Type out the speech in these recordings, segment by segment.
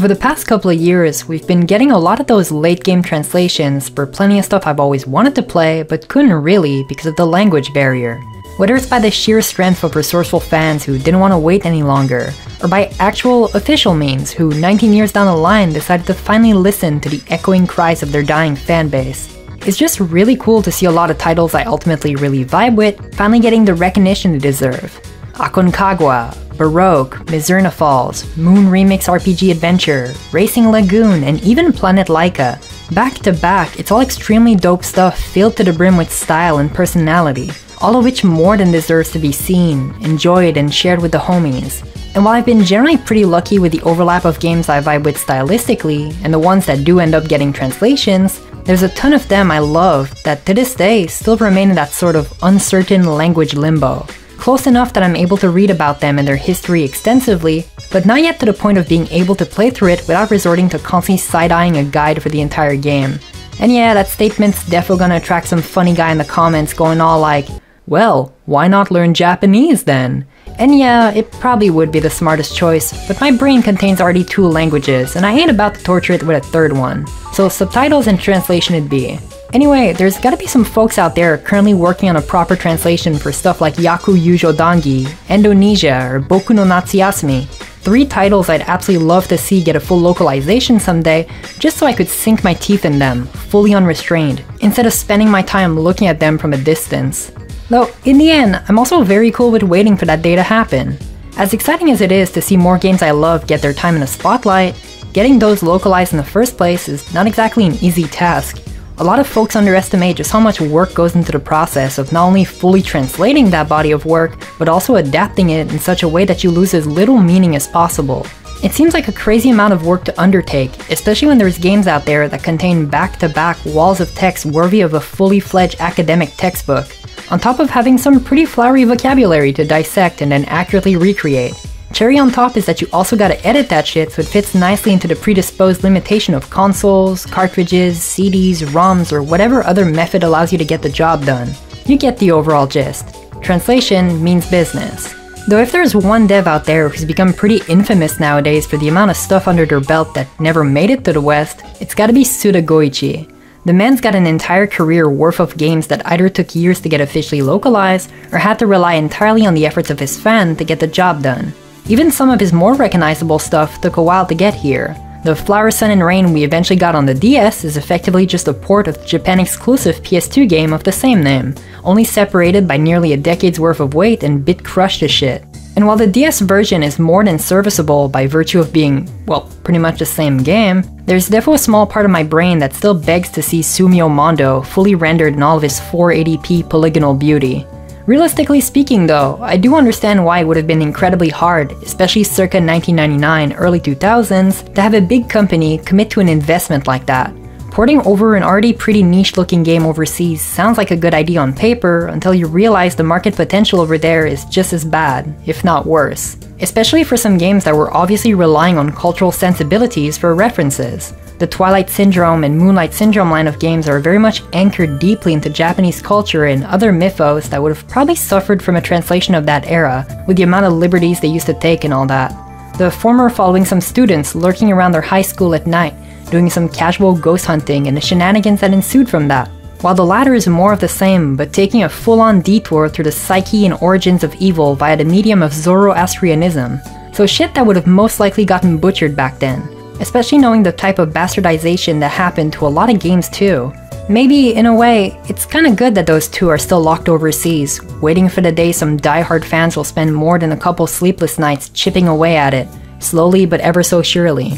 Over the past couple of years, we've been getting a lot of those late game translations for plenty of stuff I've always wanted to play, but couldn't really because of the language barrier. Whether it's by the sheer strength of resourceful fans who didn't want to wait any longer, or by actual official means who 19 years down the line decided to finally listen to the echoing cries of their dying fanbase. It's just really cool to see a lot of titles I ultimately really vibe with finally getting the recognition they deserve. Aconcagua, Baroque, Mizurna Falls, Moon Remix RPG Adventure, Racing Lagoon, and even Planet Laika. Back to back, it's all extremely dope stuff filled to the brim with style and personality, all of which more than deserves to be seen, enjoyed, and shared with the homies. And while I've been generally pretty lucky with the overlap of games I vibe with stylistically, and the ones that do end up getting translations, there's a ton of them I love that to this day still remain in that sort of uncertain language limbo. Close enough that I'm able to read about them and their history extensively, but not yet to the point of being able to play through it without resorting to constantly side-eyeing a guide for the entire game. And yeah, that statement's defo gonna attract some funny guy in the comments going all like, well, why not learn Japanese then? And yeah, it probably would be the smartest choice, but my brain contains already 2 languages, and I ain't about to torture it with a 3rd one. So subtitles and translation it'd be. Anyway, there's gotta be some folks out there currently working on a proper translation for stuff like Yaku Yujo Dangi, Indonesia, or Boku no Natsuyasumi. 3 titles I'd absolutely love to see get a full localization someday, just so I could sink my teeth in them, fully unrestrained, instead of spending my time looking at them from a distance. Though, in the end, I'm also very cool with waiting for that day to happen. As exciting as it is to see more games I love get their time in the spotlight, getting those localized in the first place is not exactly an easy task. A lot of folks underestimate just how much work goes into the process of not only fully translating that body of work, but also adapting it in such a way that you lose as little meaning as possible. It seems like a crazy amount of work to undertake, especially when there's games out there that contain back-to-back walls of text worthy of a fully fledged academic textbook, on top of having some pretty flowery vocabulary to dissect and then accurately recreate. Cherry on top is that you also gotta edit that shit so it fits nicely into the predisposed limitation of consoles, cartridges, CDs, ROMs, or whatever other method allows you to get the job done. You get the overall gist. Translation means business. Though if there's one dev out there who's become pretty infamous nowadays for the amount of stuff under their belt that never made it to the West, it's gotta be Suda Goichi. The man's got an entire career worth of games that either took years to get officially localized, or had to rely entirely on the efforts of his fan to get the job done. Even some of his more recognizable stuff took a while to get here. The Flower, Sun and Rain we eventually got on the DS is effectively just a port of the Japan-exclusive PS2 game of the same name, only separated by nearly a decade's worth of wait and bit crushed to shit. And while the DS version is more than serviceable by virtue of being, well, pretty much the same game, there's definitely a small part of my brain that still begs to see Sumio Mondo fully rendered in all of his 480p polygonal beauty. Realistically speaking though, I do understand why it would have been incredibly hard, especially circa 1999, early 2000s, to have a big company commit to an investment like that. Porting over an already pretty niche looking game overseas sounds like a good idea on paper until you realize the market potential over there is just as bad, if not worse. Especially for some games that were obviously relying on cultural sensibilities for references. The Twilight Syndrome and Moonlight Syndrome line of games are very much anchored deeply into Japanese culture and other mythos that would have probably suffered from a translation of that era, with the amount of liberties they used to take and all that. The former following some students lurking around their high school at night, doing some casual ghost hunting and the shenanigans that ensued from that, while the latter is more of the same but taking a full-on detour through the psyche and origins of evil via the medium of Zoroastrianism. So shit that would have most likely gotten butchered back then. Especially knowing the type of bastardization that happened to a lot of games too. Maybe, in a way, it's kinda good that those 2 are still locked overseas, waiting for the day some die-hard fans will spend more than a couple sleepless nights chipping away at it, slowly but ever so surely.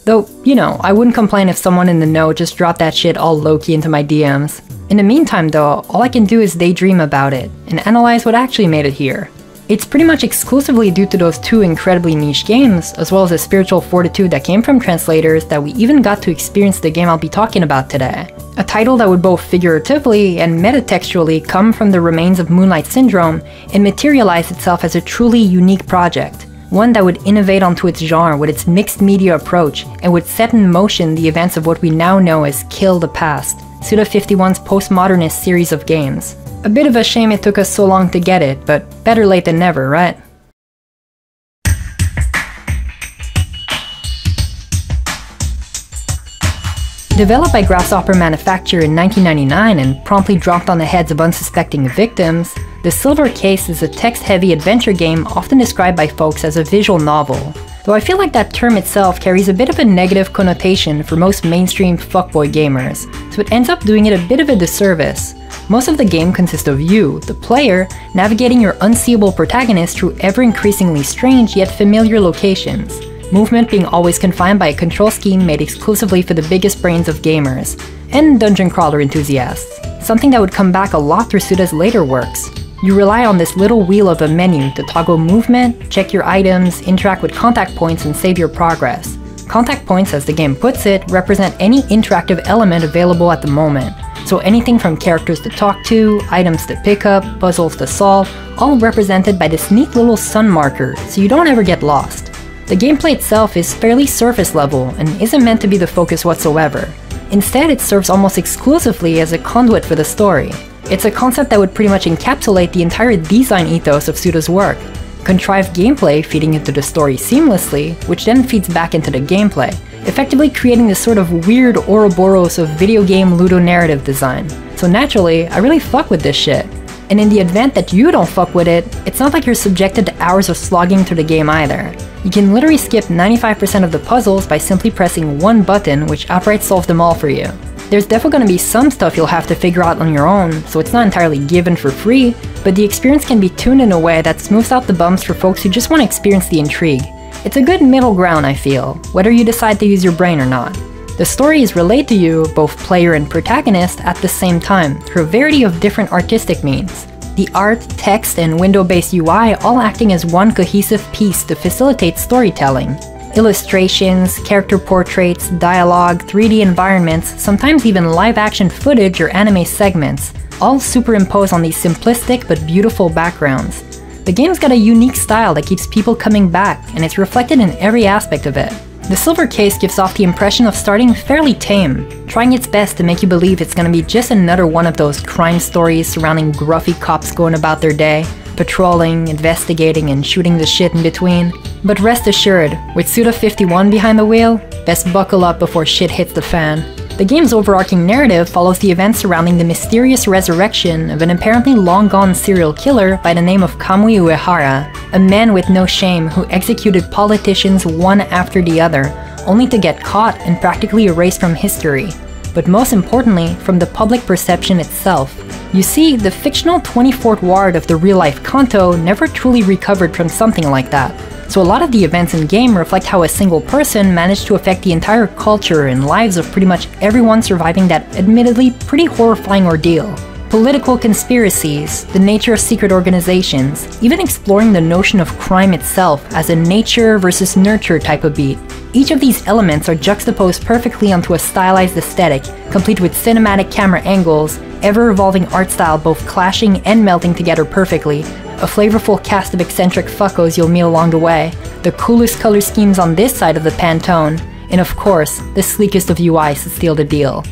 Though, you know, I wouldn't complain if someone in the know just dropped that shit all low-key into my DMs. In the meantime though, all I can do is daydream about it, and analyze what actually made it here. It's pretty much exclusively due to those 2 incredibly niche games, as well as the spiritual fortitude that came from translators, that we even got to experience the game I'll be talking about today. A title that would both figuratively and metatextually come from the remains of Moonlight Syndrome and materialize itself as a truly unique project. One that would innovate onto its genre with its mixed media approach and would set in motion the events of what we now know as Kill the Past, Suda51's postmodernist series of games. A bit of a shame it took us so long to get it, but better late than never, right? Developed by Grasshopper Manufacture in 1999 and promptly dropped on the heads of unsuspecting victims, The Silver Case is a text-heavy adventure game often described by folks as a visual novel. Though I feel like that term itself carries a bit of a negative connotation for most mainstream fuckboy gamers, so it ends up doing it a bit of a disservice. Most of the game consists of you, the player, navigating your unseeable protagonist through ever-increasingly strange yet familiar locations. Movement being always confined by a control scheme made exclusively for the biggest brains of gamers, and dungeon crawler enthusiasts, something that would come back a lot through Suda's later works. You rely on this little wheel of a menu to toggle movement, check your items, interact with contact points, and save your progress. Contact points, as the game puts it, represent any interactive element available at the moment, so anything from characters to talk to, items to pick up, puzzles to solve, all represented by this neat little sun marker, so you don't ever get lost. The gameplay itself is fairly surface level and isn't meant to be the focus whatsoever. Instead, it serves almost exclusively as a conduit for the story. It's a concept that would pretty much encapsulate the entire design ethos of Suda's work. Contrived gameplay feeding into the story seamlessly, which then feeds back into the gameplay, effectively creating this sort of weird Ouroboros of video game ludonarrative design. So naturally, I really fuck with this shit. And in the event that you don't fuck with it, it's not like you're subjected to hours of slogging through the game either. You can literally skip 95% of the puzzles by simply pressing one button, which outright solves them all for you. There's definitely going to be some stuff you'll have to figure out on your own, so it's not entirely given for free, but the experience can be tuned in a way that smooths out the bumps for folks who just want to experience the intrigue. It's a good middle ground, I feel, whether you decide to use your brain or not. The story is relayed to you, both player and protagonist, at the same time, through a variety of different artistic means. The art, text, and window-based UI all acting as one cohesive piece to facilitate storytelling. Illustrations, character portraits, dialogue, 3D environments, sometimes even live-action footage or anime segments, all superimposed on these simplistic but beautiful backgrounds. The game's got a unique style that keeps people coming back, and it's reflected in every aspect of it. The Silver Case gives off the impression of starting fairly tame, trying its best to make you believe it's gonna be just another one of those crime stories surrounding gruffy cops going about their day, patrolling, investigating, and shooting the shit in between. But rest assured, with Suda51 behind the wheel, best buckle up before shit hits the fan. The game's overarching narrative follows the events surrounding the mysterious resurrection of an apparently long-gone serial killer by the name of Kamui Uehara, a man with no shame who executed politicians one after the other, only to get caught and practically erased from history. But most importantly, from the public perception itself. You see, the fictional 24th ward of the real-life Kanto never truly recovered from something like that. So a lot of the events in-game reflect how a single person managed to affect the entire culture and lives of pretty much everyone surviving that admittedly pretty horrifying ordeal. Political conspiracies, the nature of secret organizations, even exploring the notion of crime itself as a nature versus nurture type of beat. Each of these elements are juxtaposed perfectly onto a stylized aesthetic, complete with cinematic camera angles, ever-evolving art style both clashing and melting together perfectly, a flavorful cast of eccentric fuckos you'll meet along the way, the coolest color schemes on this side of the Pantone, and of course, the sleekest of UIs to steal the deal.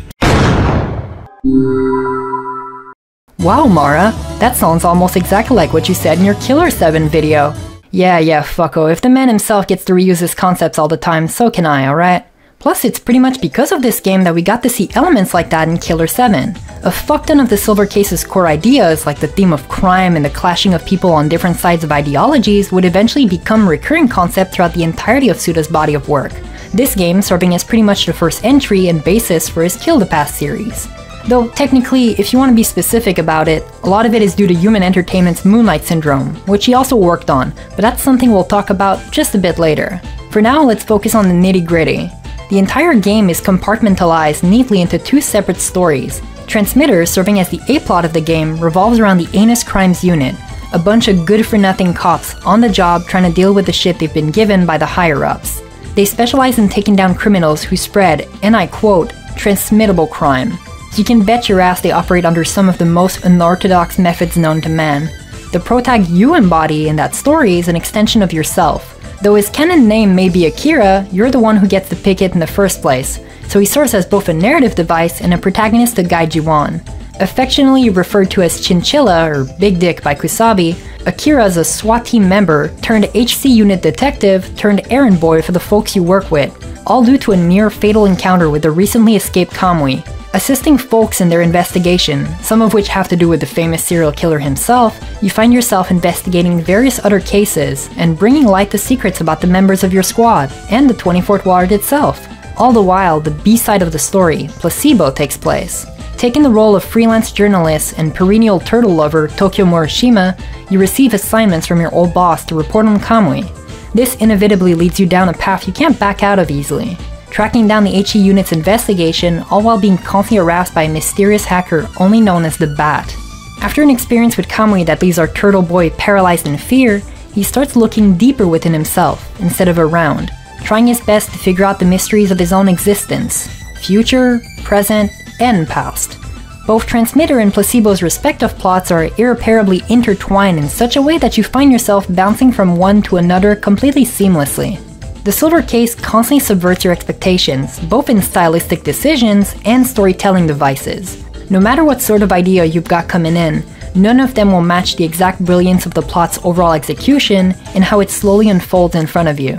Wow, Mara, that sounds almost exactly like what you said in your Killer 7 video. Yeah, fucko, if the man himself gets to reuse his concepts all the time, so can I, alright? Plus, it's pretty much because of this game that we got to see elements like that in Killer 7. A fuck ton of the Silver Case's core ideas, like the theme of crime and the clashing of people on different sides of ideologies, would eventually become a recurring concept throughout the entirety of Suda's body of work. This game serving as pretty much the first entry and basis for his Kill the Past series. Though technically, if you want to be specific about it, a lot of it is due to Human Entertainment's Moonlight Syndrome, which he also worked on, but that's something we'll talk about just a bit later. For now, let's focus on the nitty-gritty. The entire game is compartmentalized neatly into two separate stories. Transmitter, serving as the A-plot of the game, revolves around the Heinous Crimes Unit, a bunch of good-for-nothing cops on the job trying to deal with the shit they've been given by the higher-ups. They specialize in taking down criminals who spread, and I quote, transmittable crime. So you can bet your ass they operate under some of the most unorthodox methods known to man. The protag you embody in that story is an extension of yourself. Though his canon name may be Akira, you're the one who gets to pick it in the first place, so he serves as both a narrative device and a protagonist to guide you on. Affectionately referred to as Chinchilla or Big Dick by Kusabi, Akira is a SWAT team member turned HC unit detective turned errand boy for the folks you work with, all due to a near-fatal encounter with the recently escaped Kamui. Assisting folks in their investigation, some of which have to do with the famous serial killer himself, you find yourself investigating various other cases and bringing light to secrets about the members of your squad and the 24th Ward itself. All the while, the B-side of the story, Placebo, takes place. Taking the role of freelance journalist and perennial turtle lover Tokyo Morishima, you receive assignments from your old boss to report on Kamui. This inevitably leads you down a path you can't back out of easily, tracking down the HE unit's investigation, all while being constantly harassed by a mysterious hacker only known as the Bat. After an experience with Kamui that leaves our turtle boy paralyzed in fear, he starts looking deeper within himself instead of around, trying his best to figure out the mysteries of his own existence, future, present, and past. Both Transmitter and Placebo's respective plots are irreparably intertwined in such a way that you find yourself bouncing from one to another completely seamlessly. The Silver Case constantly subverts your expectations, both in stylistic decisions and storytelling devices. No matter what sort of idea you've got coming in, none of them will match the exact brilliance of the plot's overall execution and how it slowly unfolds in front of you.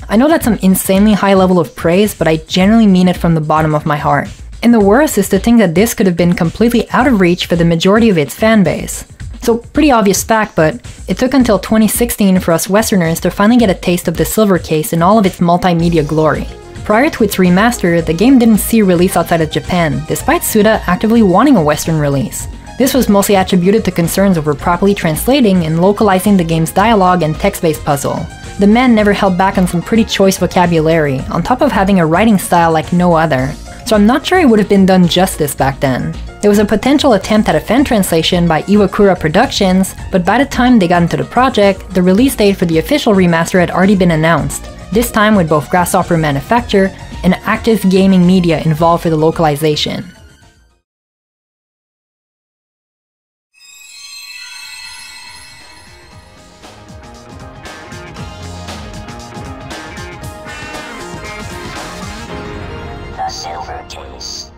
I know that's some insanely high level of praise, but I genuinely mean it from the bottom of my heart. And the worst is to think that this could have been completely out of reach for the majority of its fanbase. So, pretty obvious fact, but it took until 2016 for us Westerners to finally get a taste of the Silver Case in all of its multimedia glory. Prior to its remaster, the game didn't see release outside of Japan, despite Suda actively wanting a Western release. This was mostly attributed to concerns over properly translating and localizing the game's dialogue and text-based puzzle. The man never held back on some pretty choice vocabulary, on top of having a writing style like no other. So I'm not sure it would have been done justice back then. There was a potential attempt at a fan translation by Iwakura Productions, but by the time they got into the project, the release date for the official remaster had already been announced, this time with both Grasshopper Manufacture and Active Gaming Media involved for the localization. The Silver Case.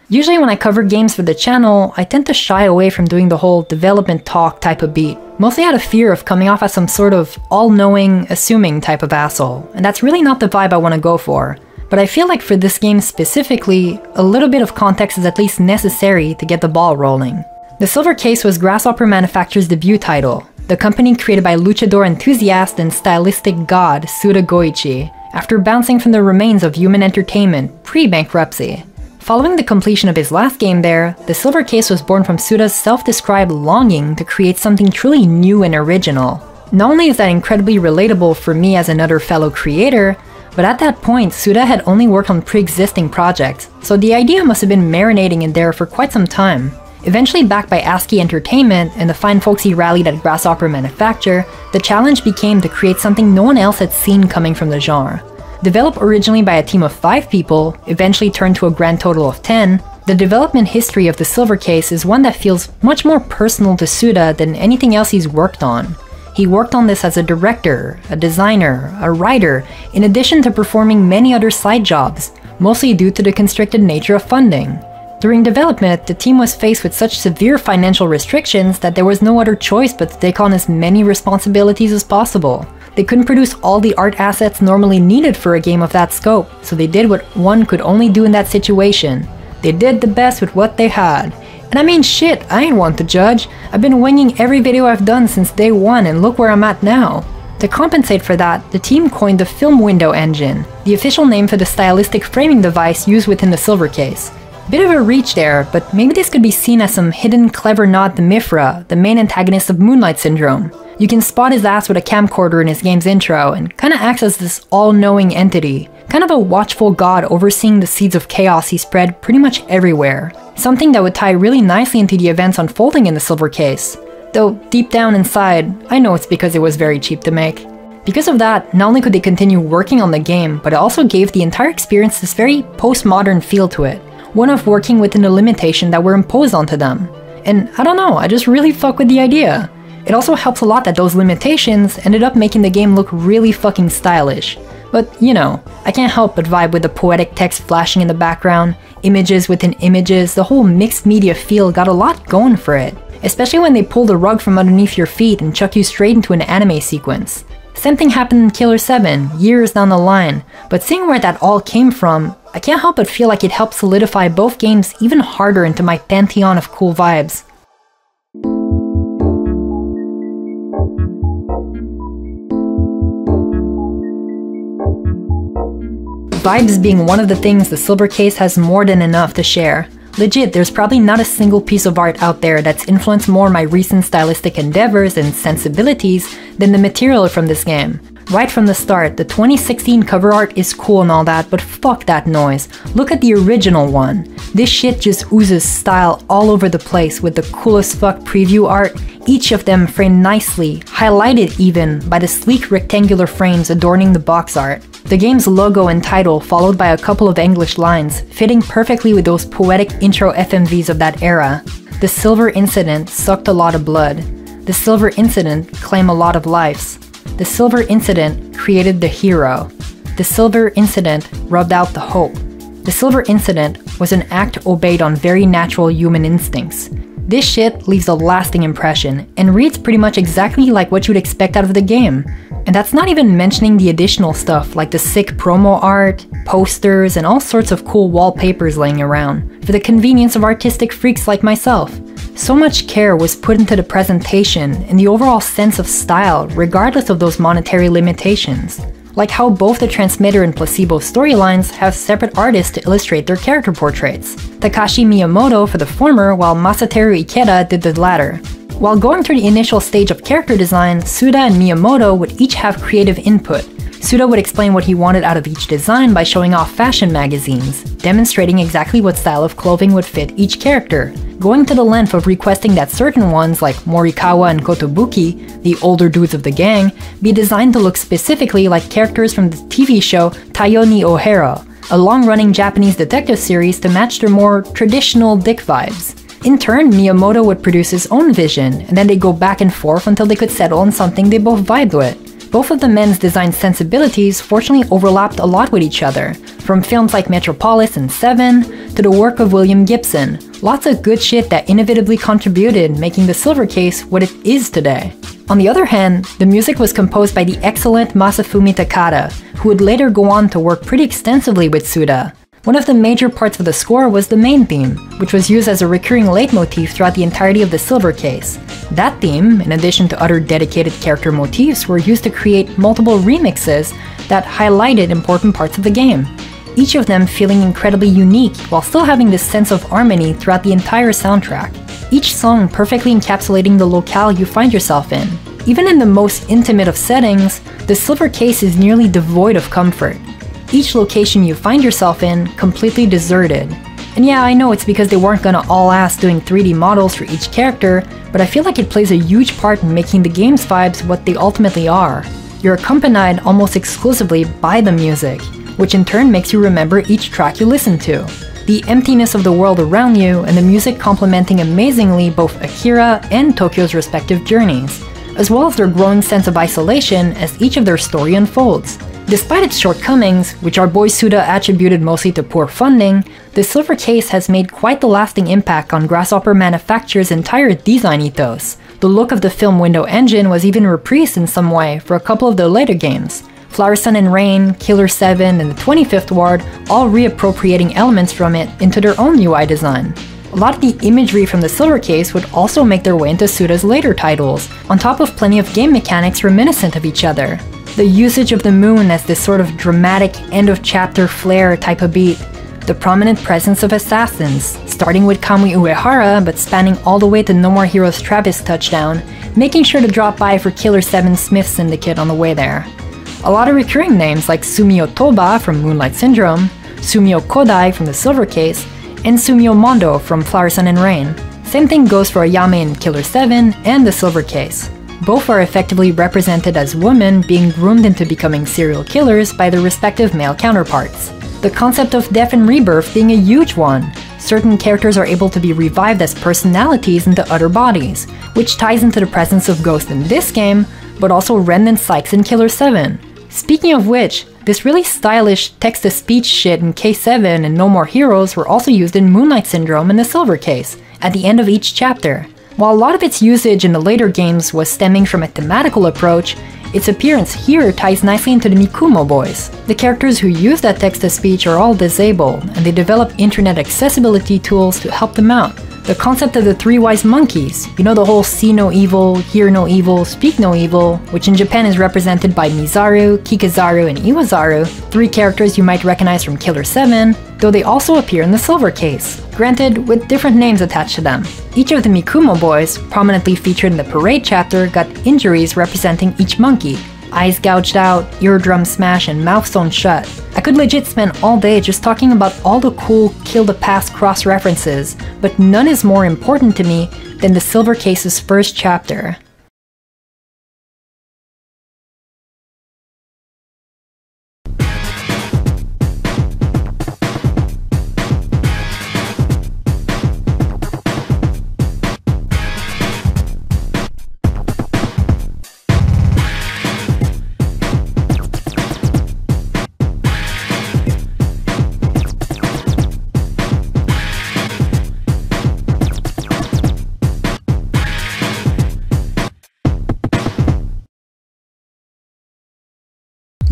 Usually when I cover games for the channel, I tend to shy away from doing the whole development talk type of beat, mostly out of fear of coming off as some sort of all-knowing, assuming type of asshole, and that's really not the vibe I want to go for. But I feel like for this game specifically, a little bit of context is at least necessary to get the ball rolling. The Silver Case was Grasshopper Manufacture's debut title, the company created by luchador enthusiast and stylistic god Suda Goichi, after bouncing from the remains of Human Entertainment pre-bankruptcy. Following the completion of his last game there, the Silver Case was born from Suda's self-described longing to create something truly new and original. Not only is that incredibly relatable for me as another fellow creator, but at that point Suda had only worked on pre-existing projects, so the idea must have been marinating in there for quite some time. Eventually backed by ASCII Entertainment and the fine folks he rallied at Grasshopper Manufacture, the challenge became to create something no one else had seen coming from the genre. Developed originally by a team of 5 people, eventually turned to a grand total of 10, the development history of the Silver Case is one that feels much more personal to Suda than anything else he's worked on. He worked on this as a director, a designer, a writer, in addition to performing many other side jobs, mostly due to the constricted nature of funding. During development, the team was faced with such severe financial restrictions that there was no other choice but to take on as many responsibilities as possible. They couldn't produce all the art assets normally needed for a game of that scope, so they did what one could only do in that situation. They did the best with what they had. And I mean shit, I ain't one to judge. I've been winging every video I've done since day one and look where I'm at now. To compensate for that, the team coined the Film Window Engine, the official name for the stylistic framing device used within the Silver Case. Bit of a reach there, but maybe this could be seen as some hidden clever nod to Mifra, the main antagonist of Moonlight Syndrome. You can spot his ass with a camcorder in his game's intro and kinda acts as this all-knowing entity, kind of a watchful god overseeing the seeds of chaos he spread pretty much everywhere. Something that would tie really nicely into the events unfolding in the Silver Case. Though deep down inside, I know it's because it was very cheap to make. Because of that, not only could they continue working on the game, but it also gave the entire experience this very postmodern feel to it. One of working within the limitation that were imposed onto them. And I don't know, I just really fuck with the idea. It also helps a lot that those limitations ended up making the game look really fucking stylish. But, you know, I can't help but vibe with the poetic text flashing in the background, images within images. The whole mixed media feel got a lot going for it, especially when they pull the rug from underneath your feet and chuck you straight into an anime sequence. Same thing happened in Killer 7, years down the line, but seeing where that all came from, I can't help but feel like it helped solidify both games even harder into my pantheon of cool vibes. Vibes being one of the things the Silver Case has more than enough to share. Legit, there's probably not a single piece of art out there that's influenced more my recent stylistic endeavors and sensibilities than the material from this game. Right from the start, the 2016 cover art is cool and all that, but fuck that noise. Look at the original one. This shit just oozes style all over the place with the coolest fuck preview art, each of them framed nicely, highlighted even by the sleek rectangular frames adorning the box art. The game's logo and title followed by a couple of English lines, fitting perfectly with those poetic intro FMVs of that era. The Silver Incident sucked a lot of blood. The Silver Incident claimed a lot of lives. The Silver Incident created the hero. The Silver Incident rubbed out the hope. The Silver Incident was an act obeyed on very natural human instincts. This shit leaves a lasting impression and reads pretty much exactly like what you'd expect out of the game. And that's not even mentioning the additional stuff like the sick promo art, posters, and all sorts of cool wallpapers laying around, for the convenience of artistic freaks like myself. So much care was put into the presentation and the overall sense of style regardless of those monetary limitations. Like how both the Transmitter and Placebo storylines have separate artists to illustrate their character portraits. Takashi Miyamoto for the former, while Masateru Ikeda did the latter. While going through the initial stage of character design, Suda and Miyamoto would each have creative input. Suda would explain what he wanted out of each design by showing off fashion magazines, demonstrating exactly what style of clothing would fit each character, going to the length of requesting that certain ones like Morikawa and Kotobuki, the older dudes of the gang, be designed to look specifically like characters from the TV show Taiyo ni Ohero, a long-running Japanese detective series to match their more traditional dick vibes. In turn, Miyamoto would produce his own vision, and then they'd go back and forth until they could settle on something they both vibed with. Both of the men's design sensibilities fortunately overlapped a lot with each other, from films like Metropolis and Seven, to the work of William Gibson. Lots of good shit that innovatively contributed, making the Silver Case what it is today. On the other hand, the music was composed by the excellent Masafumi Takada, who would later go on to work pretty extensively with Suda. One of the major parts of the score was the main theme, which was used as a recurring leitmotif throughout the entirety of the Silver Case. That theme, in addition to other dedicated character motifs, were used to create multiple remixes that highlighted important parts of the game, each of them feeling incredibly unique while still having this sense of harmony throughout the entire soundtrack. Each song perfectly encapsulating the locale you find yourself in. Even in the most intimate of settings, the Silver Case is nearly devoid of comfort. Each location you find yourself in completely deserted. And yeah, I know it's because they weren't gonna all-ass doing 3D models for each character, but I feel like it plays a huge part in making the game's vibes what they ultimately are. You're accompanied almost exclusively by the music, which in turn makes you remember each track you listen to. The emptiness of the world around you and the music complementing amazingly both Akira and Tokyo's respective journeys, as well as their growing sense of isolation as each of their story unfolds. Despite its shortcomings, which our boy Suda attributed mostly to poor funding, the Silver Case has made quite the lasting impact on Grasshopper Manufacture's entire design ethos. The look of the film window engine was even reprised in some way for a couple of their later games. Flower Sun and Rain, Killer 7, and the 25th Ward all reappropriating elements from it into their own UI design. A lot of the imagery from the Silver Case would also make their way into Suda's later titles, on top of plenty of game mechanics reminiscent of each other. The usage of the moon as this sort of dramatic end-of-chapter flare type of beat, the prominent presence of assassins, starting with Kamui Uehara but spanning all the way to No More Heroes Travis touchdown, making sure to drop by for Killer 7 Smith Syndicate on the way there. A lot of recurring names like Sumio Toba from Moonlight Syndrome, Sumio Kodai from the Silver Case, and Sumio Mondo from Flower Sun and Rain. Same thing goes for Ayame in Killer 7 and the Silver Case. Both are effectively represented as women being groomed into becoming serial killers by their respective male counterparts. The concept of death and rebirth being a huge one. Certain characters are able to be revived as personalities into other bodies, which ties into the presence of Ghost in this game, but also Remnant Sykes in Killer 7. Speaking of which, This really stylish text-to-speech shit in K7 and No More Heroes were also used in Moonlight Syndrome and the Silver Case, at the end of each chapter. While a lot of its usage in the later games was stemming from a thematical approach, its appearance here ties nicely into the Mikumo boys. The characters who use that text-to-speech are all disabled, and they develop internet accessibility tools to help them out. The concept of the three wise monkeys, you know, the whole see no evil, hear no evil, speak no evil, which in Japan is represented by Mizaru, Kikezaru, and Iwazaru, three characters you might recognize from Killer 7, though they also appear in the Silver Case, granted with different names attached to them. Each of the Mikumo boys, prominently featured in the Parade chapter, got injuries representing each monkey. Eyes gouged out, eardrum smash, and mouth sewn shut. I could legit spend all day just talking about all the cool Kill the Past cross-references, but none is more important to me than the Silver Case's first chapter.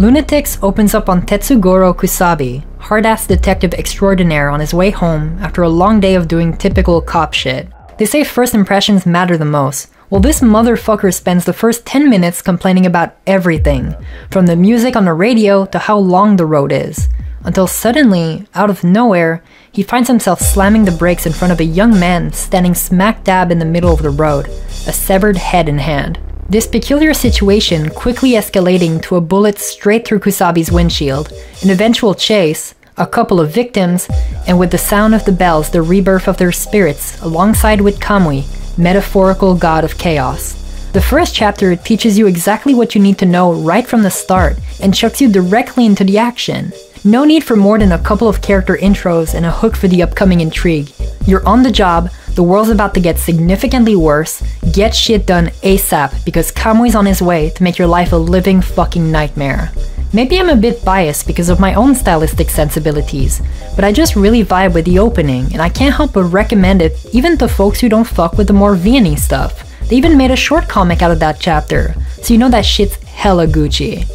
Lunatics opens up on Tetsugoro Kusabi, hard-ass detective extraordinaire on his way home after a long day of doing typical cop shit. They say first impressions matter the most. Well, this motherfucker spends the first 10 minutes complaining about everything, from the music on the radio to how long the road is. Until suddenly, out of nowhere, he finds himself slamming the brakes in front of a young man standing smack dab in the middle of the road, a severed head in hand. This peculiar situation quickly escalating to a bullet straight through Kusabi's windshield, an eventual chase, a couple of victims, and with the sound of the bells the rebirth of their spirits alongside with Kamui, metaphorical god of chaos. The first chapter teaches you exactly what you need to know right from the start and chucks you directly into the action. No need for more than a couple of character intros and a hook for the upcoming intrigue. You're on the job, the world's about to get significantly worse, get shit done ASAP because Kamui's on his way to make your life a living fucking nightmare. Maybe I'm a bit biased because of my own stylistic sensibilities, but I just really vibe with the opening and I can't help but recommend it even to folks who don't fuck with the more Vianney stuff. They even made a short comic out of that chapter, so you know that shit's hella Gucci.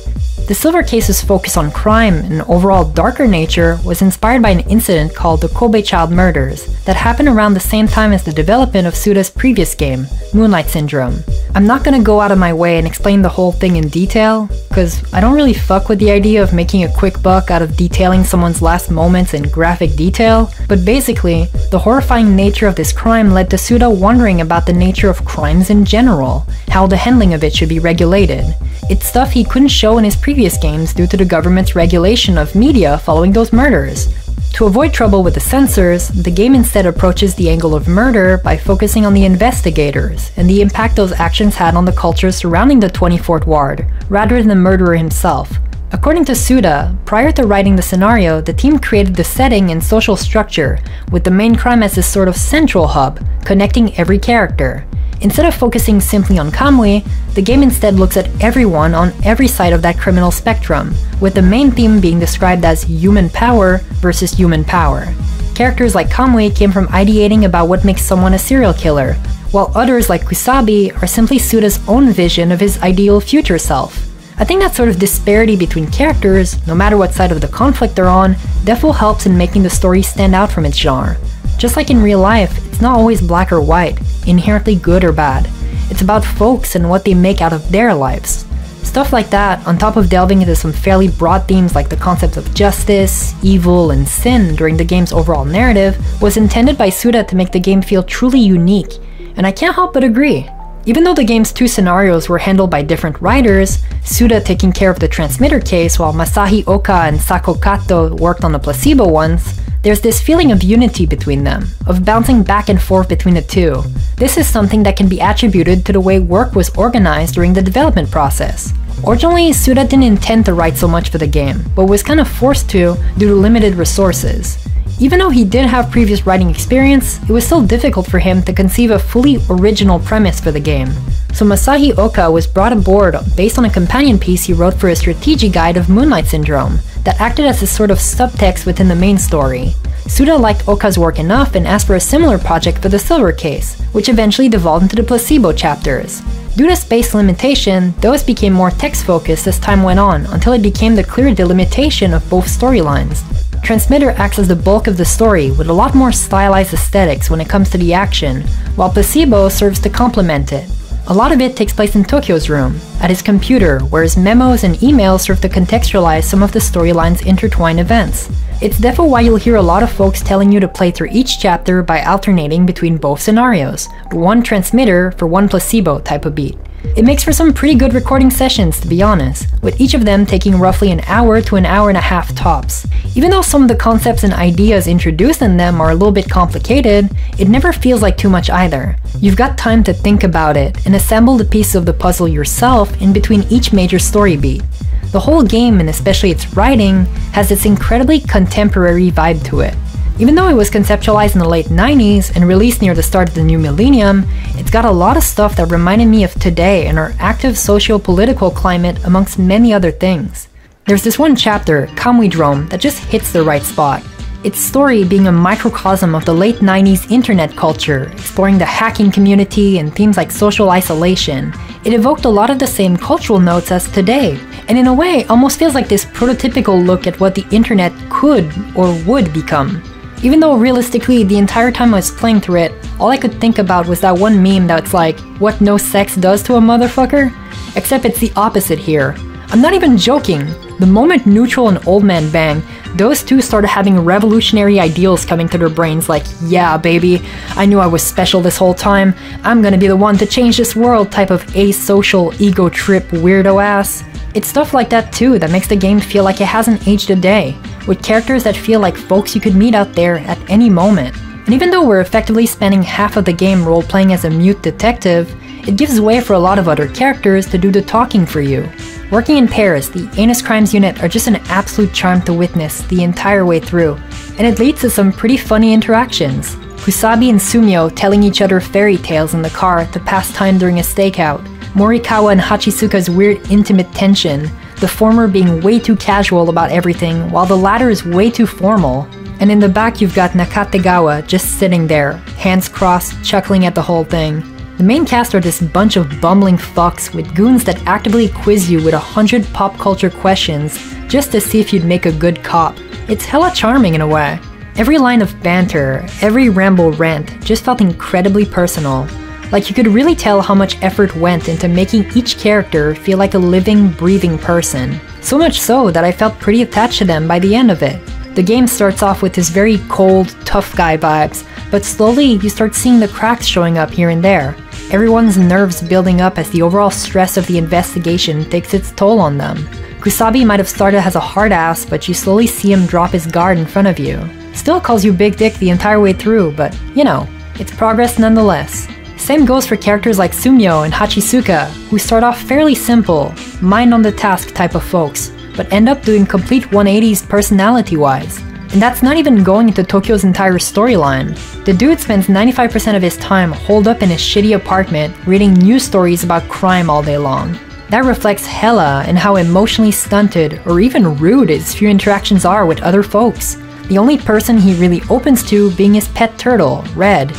The Silver Case's focus on crime and overall darker nature was inspired by an incident called the Kobe Child Murders that happened around the same time as the development of Suda's previous game, Moonlight Syndrome. I'm not gonna go out of my way and explain the whole thing in detail, cause I don't really fuck with the idea of making a quick buck out of detailing someone's last moments in graphic detail, but basically, the horrifying nature of this crime led to Suda wondering about the nature of crimes in general, how the handling of it should be regulated. It's stuff he couldn't show in his previous games due to the government's regulation of media following those murders. To avoid trouble with the censors, the game instead approaches the angle of murder by focusing on the investigators and the impact those actions had on the culture surrounding the 24th Ward, rather than the murderer himself. According to Suda, prior to writing the scenario, the team created the setting and social structure, with the main crime as this sort of central hub, connecting every character. Instead of focusing simply on Kamui, the game instead looks at everyone on every side of that criminal spectrum, with the main theme being described as human power versus human power. Characters like Kamui came from ideating about what makes someone a serial killer, while others like Kusabi are simply Suda's own vision of his ideal future self. I think that sort of disparity between characters, no matter what side of the conflict they're on, defo helps in making the story stand out from its genre. Just like in real life, it's not always black or white, inherently good or bad. It's about folks and what they make out of their lives. Stuff like that, on top of delving into some fairly broad themes like the concepts of justice, evil, and sin during the game's overall narrative, was intended by Suda to make the game feel truly unique, and I can't help but agree. Even though the game's two scenarios were handled by different writers, Suda taking care of the transmitter case while Masahi Oka and Sako Kato worked on the placebo ones, there's this feeling of unity between them, of bouncing back and forth between the two. This is something that can be attributed to the way work was organized during the development process. Originally, Suda didn't intend to write so much for the game, but was kind of forced to due to limited resources. Even though he did have previous writing experience, it was still difficult for him to conceive a fully original premise for the game. So Masahi Oka was brought aboard based on a companion piece he wrote for a strategy guide of Moonlight Syndrome that acted as a sort of subtext within the main story. Suda liked Oka's work enough and asked for a similar project for the Silver Case, which eventually devolved into the Placebo chapters. Due to space limitation, those became more text-focused as time went on until it became the clear delimitation of both storylines. Transmitter acts as the bulk of the story with a lot more stylized aesthetics when it comes to the action, while Placebo serves to complement it. A lot of it takes place in Tokyo's room, at his computer, where his memos and emails serve to contextualize some of the storyline's intertwined events. It's therefore why you'll hear a lot of folks telling you to play through each chapter by alternating between both scenarios, one transmitter for one placebo type of beat. It makes for some pretty good recording sessions, to be honest, with each of them taking roughly an hour to an hour and a half tops. Even though some of the concepts and ideas introduced in them are a little bit complicated, it never feels like too much either. You've got time to think about it and assemble the pieces of the puzzle yourself in between each major story beat. The whole game, and especially its writing, has this incredibly contemporary vibe to it. Even though it was conceptualized in the late 90s and released near the start of the new millennium, it's got a lot of stuff that reminded me of today and our active socio-political climate amongst many other things. There's this one chapter, Kamwidrome, that just hits the right spot. Its story being a microcosm of the late 90s internet culture, exploring the hacking community and themes like social isolation. It evoked a lot of the same cultural notes as today, and in a way almost feels like this prototypical look at what the internet could or would become. Even though realistically, the entire time I was playing through it, all I could think about was that one meme that's like, what no sex does to a motherfucker? Except it's the opposite here. I'm not even joking. The moment Neutral and Old Man bang, those two started having revolutionary ideals coming to their brains like, yeah baby, I knew I was special this whole time, I'm gonna be the one to change this world type of asocial ego trip weirdo ass. It's stuff like that too that makes the game feel like it hasn't aged a day, with characters that feel like folks you could meet out there at any moment. And even though we're effectively spending half of the game role-playing as a mute detective, it gives way for a lot of other characters to do the talking for you. Working in Paris, the Heinous Crimes unit are just an absolute charm to witness the entire way through, and it leads to some pretty funny interactions. Kusabi and Sumio telling each other fairy tales in the car to pass time during a stakeout, Morikawa and Hachisuka's weird intimate tension, the former being way too casual about everything while the latter is way too formal. And in the back you've got Nakategawa just sitting there, hands crossed, chuckling at the whole thing. The main cast are this bunch of bumbling fucks with goons that actively quiz you with 100 pop culture questions just to see if you'd make a good cop. It's hella charming in a way. Every line of banter, every ramble rant just felt incredibly personal. Like you could really tell how much effort went into making each character feel like a living, breathing person. So much so that I felt pretty attached to them by the end of it. The game starts off with this very cold, tough guy vibes, but slowly you start seeing the cracks showing up here and there. Everyone's nerves building up as the overall stress of the investigation takes its toll on them. Kusabi might have started as a hard ass, but you slowly see him drop his guard in front of you. Still calls you Big Dick the entire way through, but you know, it's progress nonetheless. Same goes for characters like Sumio and Hachisuka, who start off fairly simple, mind on the task type of folks, but end up doing complete 180s personality-wise. And that's not even going into Tokyo's entire storyline. The dude spends 95% of his time holed up in his shitty apartment reading news stories about crime all day long. That reflects hella in how emotionally stunted or even rude his few interactions are with other folks. The only person he really opens to being his pet turtle, Red.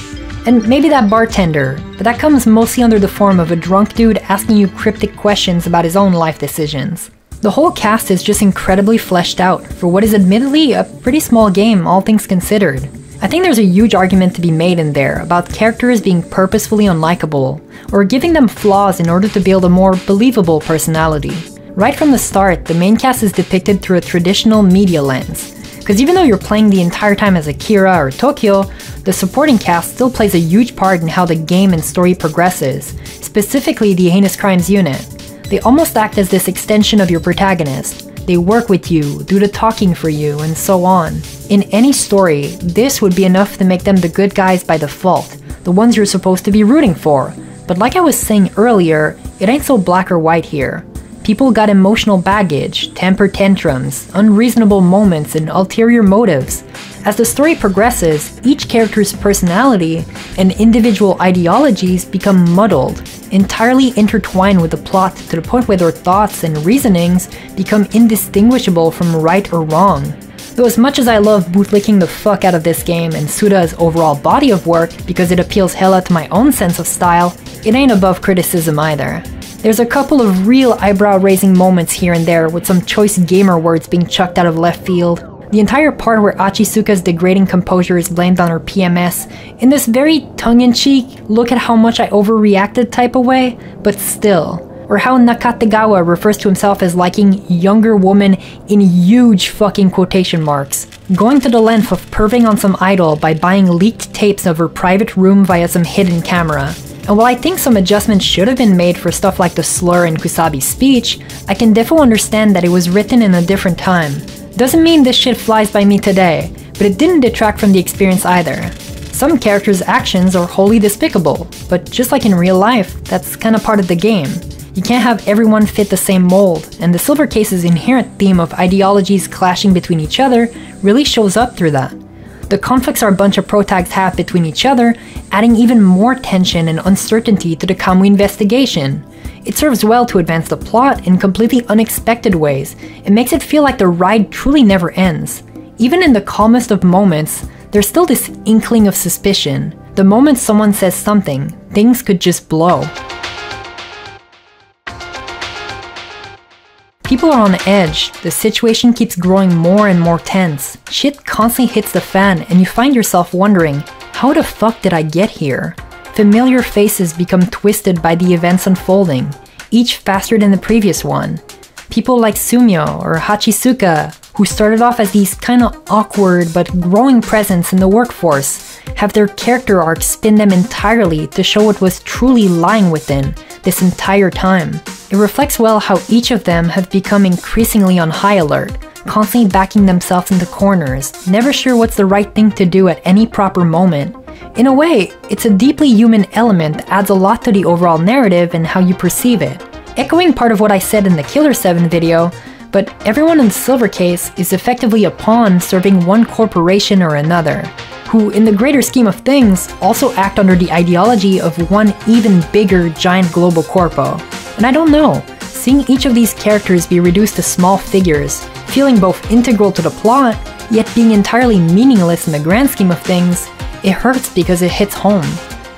And maybe that bartender, but that comes mostly under the form of a drunk dude asking you cryptic questions about his own life decisions. The whole cast is just incredibly fleshed out for what is admittedly a pretty small game, all things considered. I think there's a huge argument to be made in there about characters being purposefully unlikable, or giving them flaws in order to build a more believable personality. Right from the start, the main cast is depicted through a traditional media lens. Because even though you're playing the entire time as Akira or Tokyo, the supporting cast still plays a huge part in how the game and story progresses, specifically the Heinous Crimes unit. They almost act as this extension of your protagonist. They work with you, do the talking for you, and so on. In any story, this would be enough to make them the good guys by default, the ones you're supposed to be rooting for. But like I was saying earlier, it ain't so black or white here. People got emotional baggage, temper tantrums, unreasonable moments, and ulterior motives. As the story progresses, each character's personality and individual ideologies become muddled, entirely intertwined with the plot to the point where their thoughts and reasonings become indistinguishable from right or wrong. Though as much as I love bootlicking the fuck out of this game and Suda's overall body of work because it appeals hella to my own sense of style, it ain't above criticism either. There's a couple of real eyebrow-raising moments here and there with some choice gamer words being chucked out of left field. The entire part where Achisuka's degrading composure is blamed on her PMS, in this very tongue-in-cheek, look at how much I overreacted type of way, but still. Or how Nakategawa refers to himself as liking younger woman in huge fucking quotation marks, going to the length of perving on some idol by buying leaked tapes of her private room via some hidden camera. And while I think some adjustments should have been made for stuff like the slur in Kusabi's speech, I can definitely understand that it was written in a different time. Doesn't mean this shit flies by me today, but it didn't detract from the experience either. Some characters' actions are wholly despicable, but just like in real life, that's kinda part of the game. You can't have everyone fit the same mold, and the Silver Case's inherent theme of ideologies clashing between each other really shows up through that. The conflicts our bunch of protags have between each other, adding even more tension and uncertainty to the Kamui investigation. It serves well to advance the plot in completely unexpected ways. It makes it feel like the ride truly never ends. Even in the calmest of moments, there's still this inkling of suspicion. The moment someone says something, things could just blow. People are on edge, the situation keeps growing more and more tense, shit constantly hits the fan and you find yourself wondering, how the fuck did I get here? Familiar faces become twisted by the events unfolding, each faster than the previous one. People like Sumio or Hachisuka, who started off as these kinda awkward but growing presence in the workforce, have their character arcs spin them entirely to show what was truly lying within this entire time. It reflects well how each of them have become increasingly on high alert, constantly backing themselves into corners, never sure what's the right thing to do at any proper moment. In a way, it's a deeply human element that adds a lot to the overall narrative and how you perceive it. Echoing part of what I said in the Killer 7 video, but everyone in the Silver Case is effectively a pawn serving one corporation or another, who in the greater scheme of things also act under the ideology of one even bigger giant global corpo. And I don't know, seeing each of these characters be reduced to small figures, feeling both integral to the plot, yet being entirely meaningless in the grand scheme of things, it hurts because it hits home.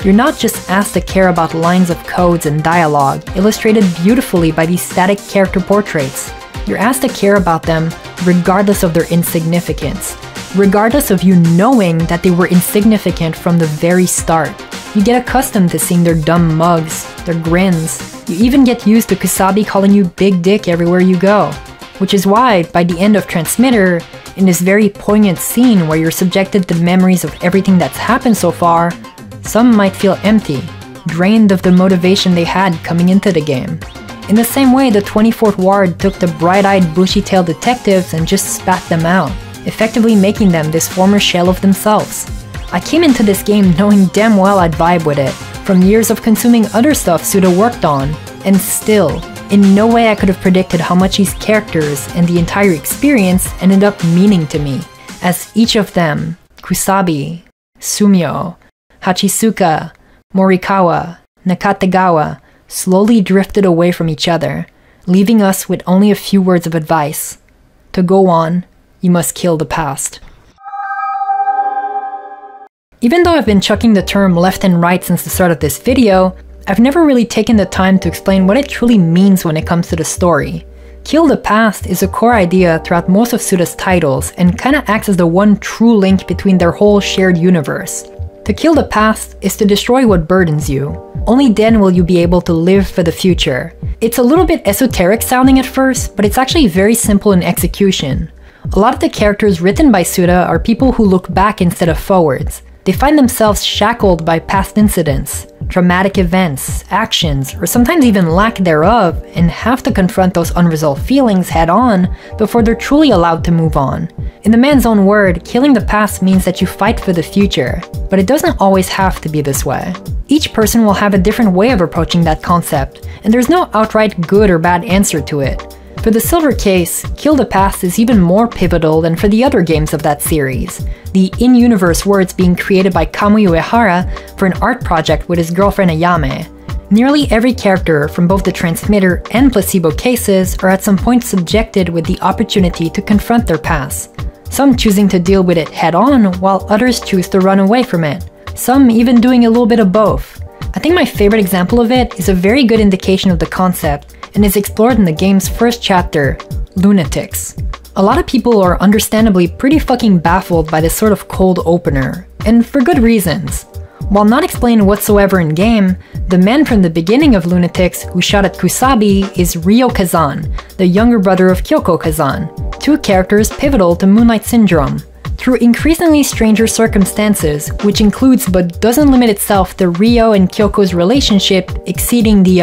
You're not just asked to care about lines of codes and dialogue, illustrated beautifully by these static character portraits. You're asked to care about them regardless of their insignificance, regardless of you knowing that they were insignificant from the very start. You get accustomed to seeing their dumb mugs, their grins. You even get used to Kusabi calling you Big Dick everywhere you go. Which is why, by the end of Transmitter, in this very poignant scene where you're subjected to memories of everything that's happened so far, some might feel empty, drained of the motivation they had coming into the game. In the same way the 24th Ward took the bright-eyed, bushy-tailed detectives and just spat them out, effectively making them this former shell of themselves. I came into this game knowing damn well I'd vibe with it, from years of consuming other stuff Suda worked on, and still, in no way I could have predicted how much these characters and the entire experience ended up meaning to me, as each of them, Kusabi, Sumio, Hachisuka, Morikawa, Nakategawa, slowly drifted away from each other, leaving us with only a few words of advice. To go on, you must kill the past. Even though I've been chucking the term left and right since the start of this video, I've never really taken the time to explain what it truly means when it comes to the story. Kill the Past is a core idea throughout most of Suda's titles and kinda acts as the one true link between their whole shared universe. To kill the past is to destroy what burdens you. Only then will you be able to live for the future. It's a little bit esoteric sounding at first, but it's actually very simple in execution. A lot of the characters written by Suda are people who look back instead of forwards. They find themselves shackled by past incidents, traumatic events, actions, or sometimes even lack thereof, and have to confront those unresolved feelings head on before they're truly allowed to move on. In the man's own word, killing the past means that you fight for the future, but it doesn't always have to be this way. Each person will have a different way of approaching that concept, and there's no outright good or bad answer to it. For the Silver Case, Kill the Past is even more pivotal than for the other games of that series, the in-universe words being created by Kamui Uehara for an art project with his girlfriend Ayame. Nearly every character from both the Transmitter and Placebo cases are at some point subjected with the opportunity to confront their past. Some choosing to deal with it head-on, while others choose to run away from it. Some even doing a little bit of both. I think my favorite example of it is a very good indication of the concept, and is explored in the game's first chapter, Lunatics. A lot of people are understandably pretty fucking baffled by this sort of cold opener, and for good reasons. While not explained whatsoever in-game, the man from the beginning of Lunatics who shot at Kusabi is Ryo Kazan, the younger brother of Kyoko Kazan, two characters pivotal to Moonlight Syndrome. Through increasingly stranger circumstances, which includes but doesn't limit itself to Ryo and Kyoko's relationship exceeding the,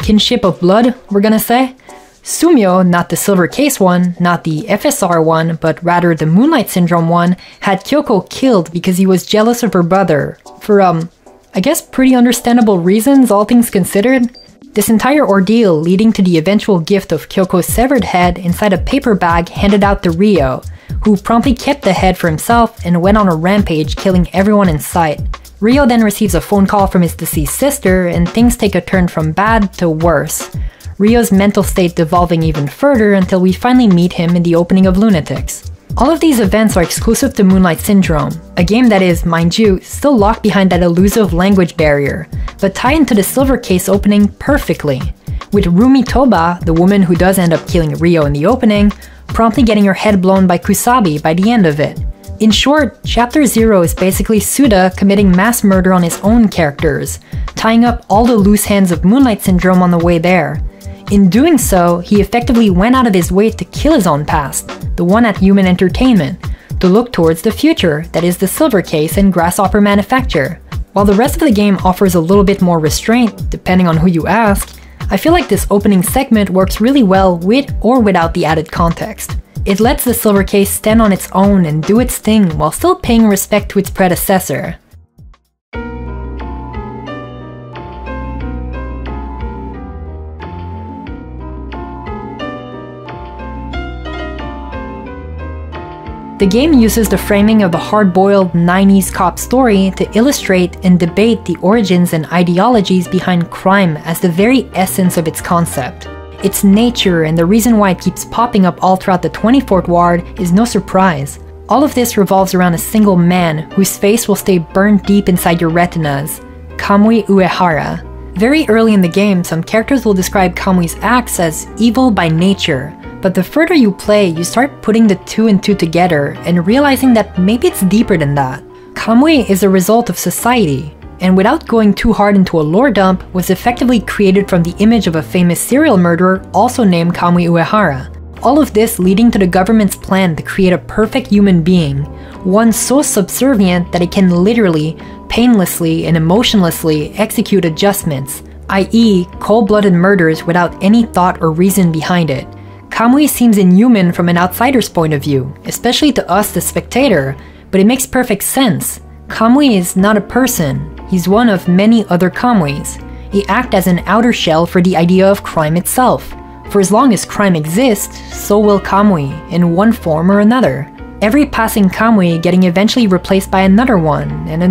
kinship of blood, we're gonna say, Sumio, not the Silver Case one, not the FSR one, but rather the Moonlight Syndrome one, had Kyoko killed because he was jealous of her brother, for I guess pretty understandable reasons, all things considered. This entire ordeal leading to the eventual gift of Kyoko's severed head inside a paper bag handed out to Ryo, who promptly kept the head for himself and went on a rampage killing everyone in sight. Ryo then receives a phone call from his deceased sister, and things take a turn from bad to worse. Ryo's mental state devolving even further until we finally meet him in the opening of Lunatics. All of these events are exclusive to Moonlight Syndrome, a game that is, mind you, still locked behind that elusive language barrier, but tie into the Silver Case opening perfectly, with Rumi Toba, the woman who does end up killing Ryo in the opening, promptly getting her head blown by Kusabi by the end of it. In short, Chapter 0 is basically Suda committing mass murder on his own characters, tying up all the loose ends of Moonlight Syndrome on the way there. In doing so, he effectively went out of his way to kill his own past, the one at Human Entertainment, to look towards the future, that is the Silver Case and Grasshopper Manufacture. While the rest of the game offers a little bit more restraint, depending on who you ask, I feel like this opening segment works really well with or without the added context. It lets the Silver Case stand on its own and do its thing while still paying respect to its predecessor. The game uses the framing of a hard-boiled 90s cop story to illustrate and debate the origins and ideologies behind crime as the very essence of its concept. Its nature and the reason why it keeps popping up all throughout the 24th Ward is no surprise. All of this revolves around a single man whose face will stay burned deep inside your retinas, Kamui Uehara. Very early in the game, some characters will describe Kamui's acts as evil by nature, but the further you play, you start putting the two and two together and realizing that maybe it's deeper than that. Kamui is a result of society, and without going too hard into a lore dump, was effectively created from the image of a famous serial murderer also named Kamui Uehara. All of this leading to the government's plan to create a perfect human being, one so subservient that it can literally, painlessly, and emotionlessly execute adjustments, i.e. cold-blooded murders without any thought or reason behind it. Kamui seems inhuman from an outsider's point of view, especially to us the spectator, but it makes perfect sense. Kamui is not a person, he's one of many other Kamuis. He acts as an outer shell for the idea of crime itself. For as long as crime exists, so will Kamui, in one form or another. Every passing Kamui getting eventually replaced by another one, and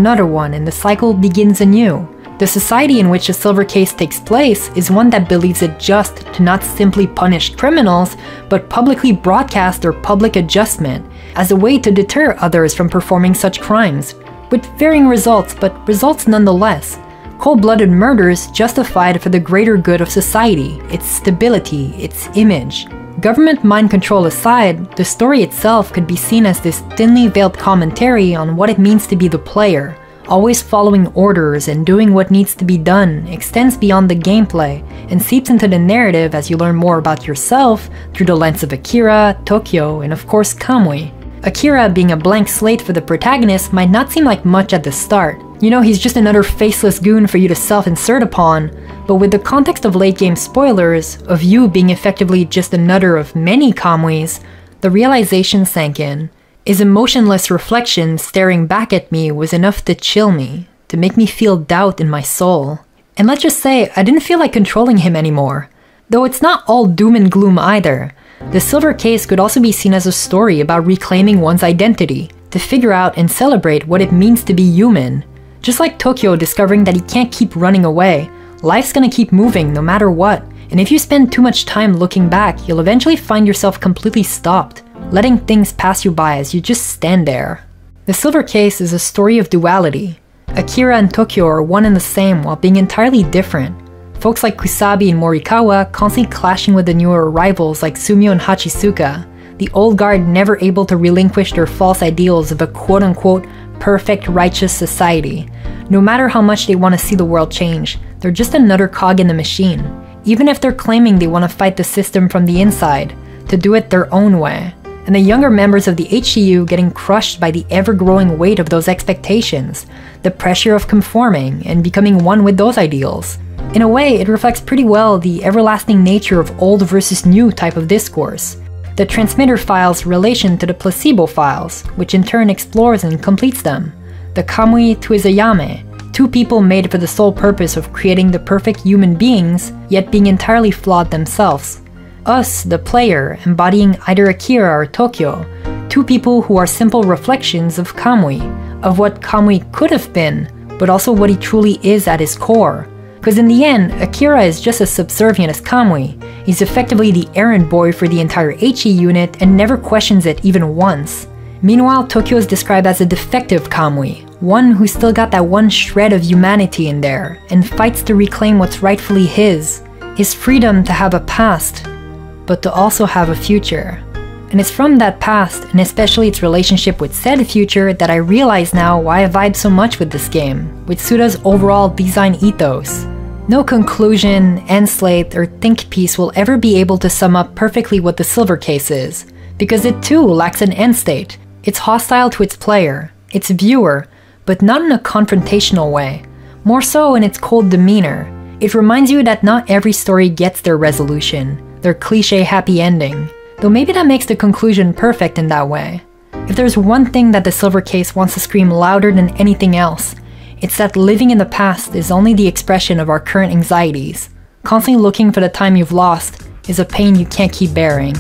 the cycle begins anew. The society in which the Silver Case takes place is one that believes it just to not simply punish criminals, but publicly broadcast their public adjustment as a way to deter others from performing such crimes, with varying results, but results nonetheless. Cold-blooded murders justified for the greater good of society, its stability, its image. Government mind control aside, the story itself could be seen as this thinly veiled commentary on what it means to be the player. Always following orders and doing what needs to be done extends beyond the gameplay and seeps into the narrative as you learn more about yourself through the lens of Akira, Tokyo, and of course Kamui. Akira being a blank slate for the protagonist might not seem like much at the start. You know, he's just another faceless goon for you to self-insert upon, but with the context of late game spoilers, of you being effectively just another of many Kamuis, the realization sank in. His emotionless reflection staring back at me was enough to chill me, to make me feel doubt in my soul. And let's just say, I didn't feel like controlling him anymore. Though it's not all doom and gloom either. The Silver Case could also be seen as a story about reclaiming one's identity, to figure out and celebrate what it means to be human. Just like Tokyo discovering that he can't keep running away, life's gonna keep moving no matter what, and if you spend too much time looking back, you'll eventually find yourself completely stopped, letting things pass you by as you just stand there. The Silver Case is a story of duality. Akira and Tokyo are one and the same while being entirely different. Folks like Kusabi and Morikawa constantly clashing with the newer rivals like Sumio and Hachisuka, the old guard never able to relinquish their false ideals of a quote-unquote perfect righteous society. No matter how much they want to see the world change, they're just another cog in the machine, even if they're claiming they want to fight the system from the inside, to do it their own way. And the younger members of the HCU getting crushed by the ever-growing weight of those expectations, the pressure of conforming and becoming one with those ideals. In a way, it reflects pretty well the everlasting nature of old versus new type of discourse. The transmitter file's relation to the placebo files, which in turn explores and completes them. The Kamui to Izayame, two people made for the sole purpose of creating the perfect human beings, yet being entirely flawed themselves. Us, the player, embodying either Akira or Tokyo, two people who are simple reflections of Kamui, of what Kamui could have been, but also what he truly is at his core. Because in the end, Akira is just as subservient as Kamui. He's effectively the errand boy for the entire HE unit and never questions it even once. Meanwhile, Tokyo is described as a defective Kamui, one who's still got that one shred of humanity in there, and fights to reclaim what's rightfully his freedom to have a past, but to also have a future. And it's from that past, and especially its relationship with said future, that I realize now why I vibe so much with this game, with Suda's overall design ethos. No conclusion, end slate, or think piece will ever be able to sum up perfectly what the Silver Case is, because it too lacks an end state. It's hostile to its player, its viewer, but not in a confrontational way, more so in its cold demeanor. It reminds you that not every story gets their resolution, their cliché happy ending, though maybe that makes the conclusion perfect in that way. If there's one thing that the Silver Case wants to scream louder than anything else, it's that living in the past is only the expression of our current anxieties. Constantly looking for the time you've lost is a pain you can't keep bearing.